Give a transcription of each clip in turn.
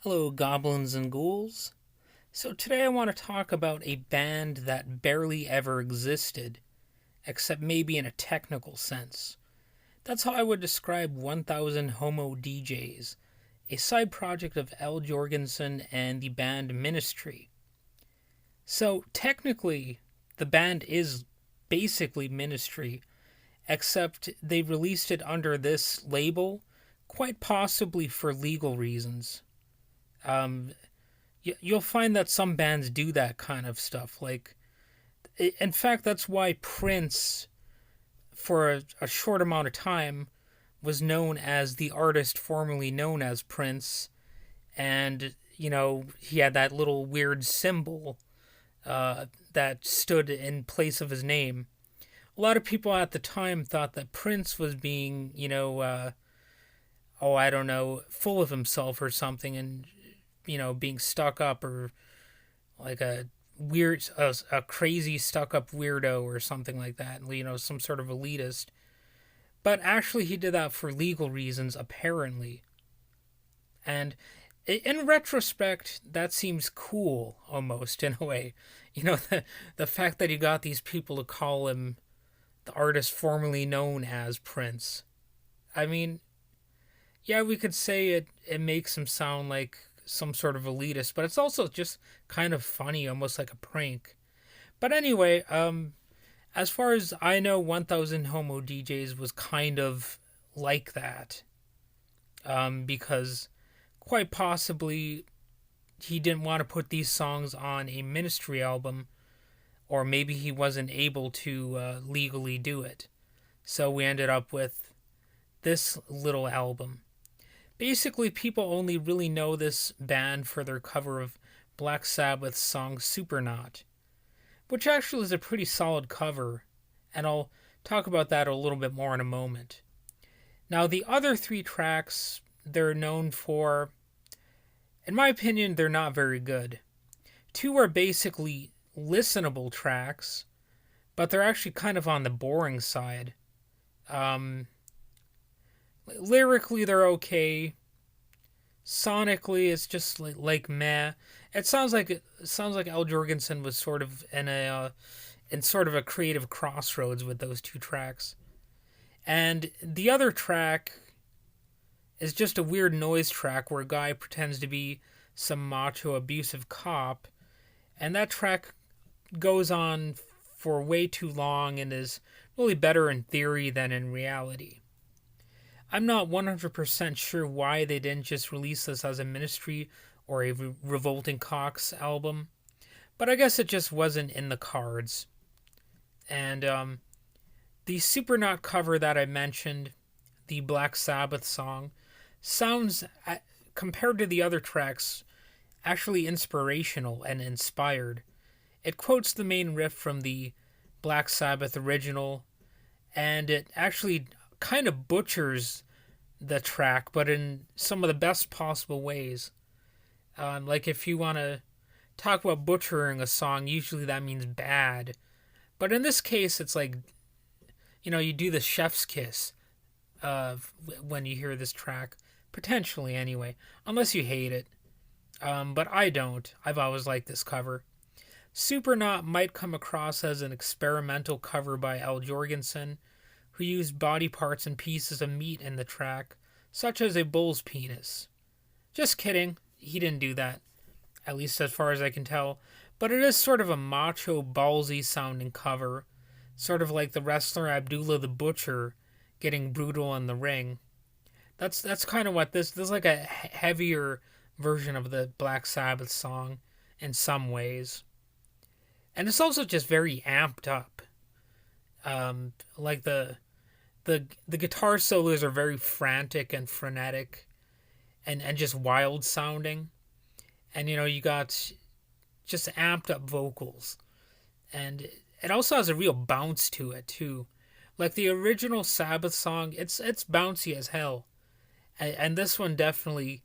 Hello, goblins and ghouls. So, today I want to talk about a band that barely ever existed, except maybe in a technical sense. That's how I would describe 1000 Homo DJs, a side project of L. Jorgensen and the band Ministry. So, technically, the band is basically Ministry, except they released it under this label, quite possibly for legal reasons. Um, you'll find that some bands do that kind of stuff. In fact, that's why Prince, for a short amount of time, was known as the artist formerly known as Prince, and he had that little weird symbol that stood in place of his name. A lot of people at the time thought that Prince was being, I don't know, full of himself or something, and being stuck up or like a crazy stuck up weirdo or something like that, some sort of elitist. But actually, he did that for legal reasons, apparently. And in retrospect, that seems cool almost in a way. The fact that he got these people to call him the artist formerly known as Prince. I mean, yeah, we could say it makes him sound like some sort of elitist, but it's also just kind of funny, almost like a prank. But anyway, as far as I know, 1000 Homo DJs was kind of like that, because quite possibly he didn't want to put these songs on a Ministry album, or maybe he wasn't able to legally do it. So we ended up with this little album. Basically, people only really know this band for their cover of Black Sabbath's song Supernaut, which actually is a pretty solid cover, and I'll talk about that a little bit more in a moment. Now, the other three tracks they're known for, in my opinion, they're not very good. Two are basically listenable tracks, but they're actually kind of on the boring side. Um, Lyrically, they're okay. Sonically, it's just like meh. It sounds like Al Jorgensen was sort of in sort of a creative crossroads with those two tracks. And the other track is just a weird noise track where a guy pretends to be some macho abusive cop, and that track goes on for way too long and is really better in theory than in reality. I'm not 100% sure why they didn't just release this as a Ministry or a Revolting Cox album, but I guess it just wasn't in the cards. And the Supernaut cover that I mentioned, the Black Sabbath song, sounds, compared to the other tracks, actually inspirational and inspired. It quotes the main riff from the Black Sabbath original, and it actually kind of butchers the track, but in some of the best possible ways. Like if you want to talk about butchering a song, usually that means bad. But in this case, it's like, you do the chef's kiss when you hear this track. Potentially, anyway. Unless you hate it. But I don't. I've always liked this cover. Supernaut might come across as an experimental cover by Al Jorgensen, who used body parts and pieces of meat in the track, such as a bull's penis. Just kidding, he didn't do that, at least as far as I can tell. But it is sort of a macho, ballsy sounding cover, sort of like the wrestler Abdullah the Butcher getting brutal in the ring. That's kind of what this is, like a heavier version of the Black Sabbath song in some ways. And it's also just very amped up. Like the guitar solos are very frantic and frenetic and just wild sounding. And you got just amped up vocals. And it also has a real bounce to it too. Like the original Sabbath song, it's bouncy as hell. And this one definitely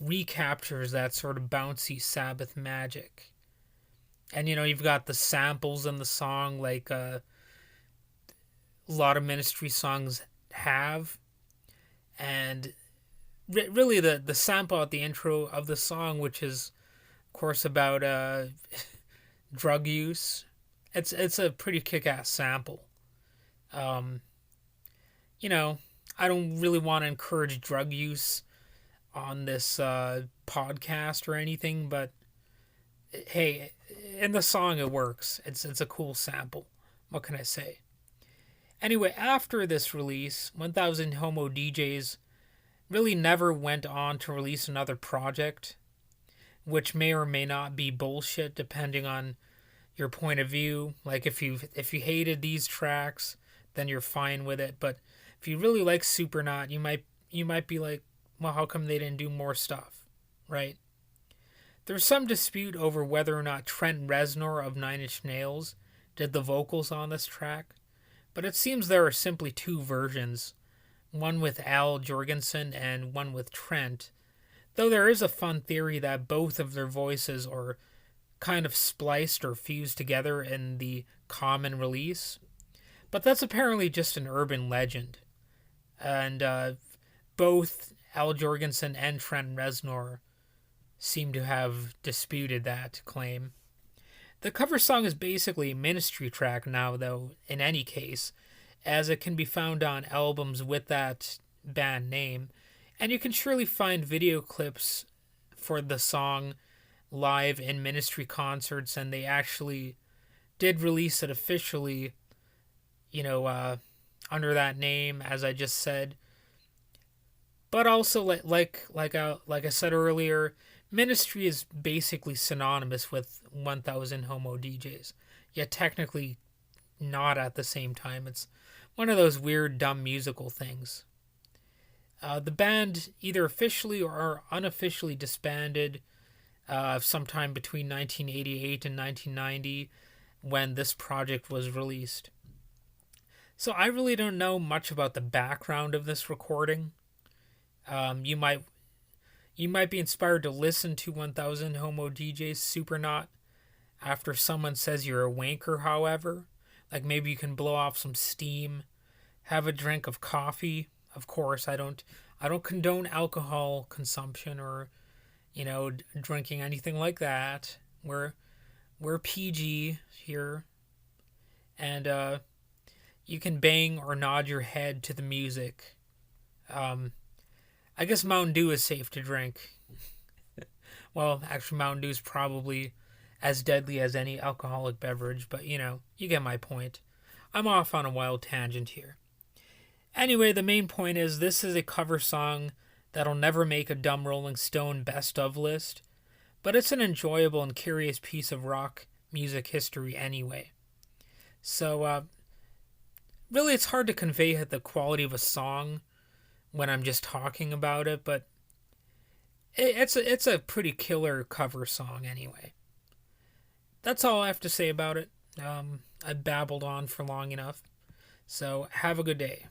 recaptures that sort of bouncy Sabbath magic. And you've got the samples in the song like a lot of Ministry songs have, and really the sample at the intro of the song, which is of course about drug use. It's a pretty kick-ass sample. Um, you know, I don't really want to encourage drug use on this podcast or anything, but hey, in the song it works. It's a cool sample. What can I say? Anyway, after this release, 1000 Homo DJs really never went on to release another project, which may or may not be bullshit depending on your point of view. Like if you hated these tracks, then you're fine with it. But if you really like Supernaut, you might be like, well, how come they didn't do more stuff, right? There's some dispute over whether or not Trent Reznor of Nine Inch Nails did the vocals on this track, but it seems there are simply two versions, one with Al Jorgensen and one with Trent, though there is a fun theory that both of their voices are kind of spliced or fused together in the common release. But that's apparently just an urban legend. And both Al Jorgensen and Trent Reznor seem to have disputed that claim. The cover song is basically a Ministry track now, though, in any case, as it can be found on albums with that band name, and you can surely find video clips for the song live in Ministry concerts, and they actually did release it officially, under that name, as I just said. But also, like I said earlier, Ministry is basically synonymous with 1000 Homo DJs, yet technically not at the same time. It's one of those weird, dumb musical things. The band either officially or unofficially disbanded sometime between 1988 and 1990 when this project was released. So I really don't know much about the background of this recording. You might be inspired to listen to 1000 Homo DJs Supernaut after someone says you're a wanker, however. Like maybe you can blow off some steam, have a drink of coffee. Of course, I don't condone alcohol consumption or, drinking anything like that. We're PG here. And you can bang or nod your head to the music. I guess Mountain Dew is safe to drink. Well, actually, Mountain Dew is probably as deadly as any alcoholic beverage, but you get my point. I'm off on a wild tangent here. Anyway, the main point is this is a cover song that'll never make a dumb Rolling Stone best of list, but it's an enjoyable and curious piece of rock music history anyway. So, really, it's hard to convey the quality of a song when I'm just talking about it, but it's a pretty killer cover song anyway. That's all I have to say about it. I babbled on for long enough. So have a good day.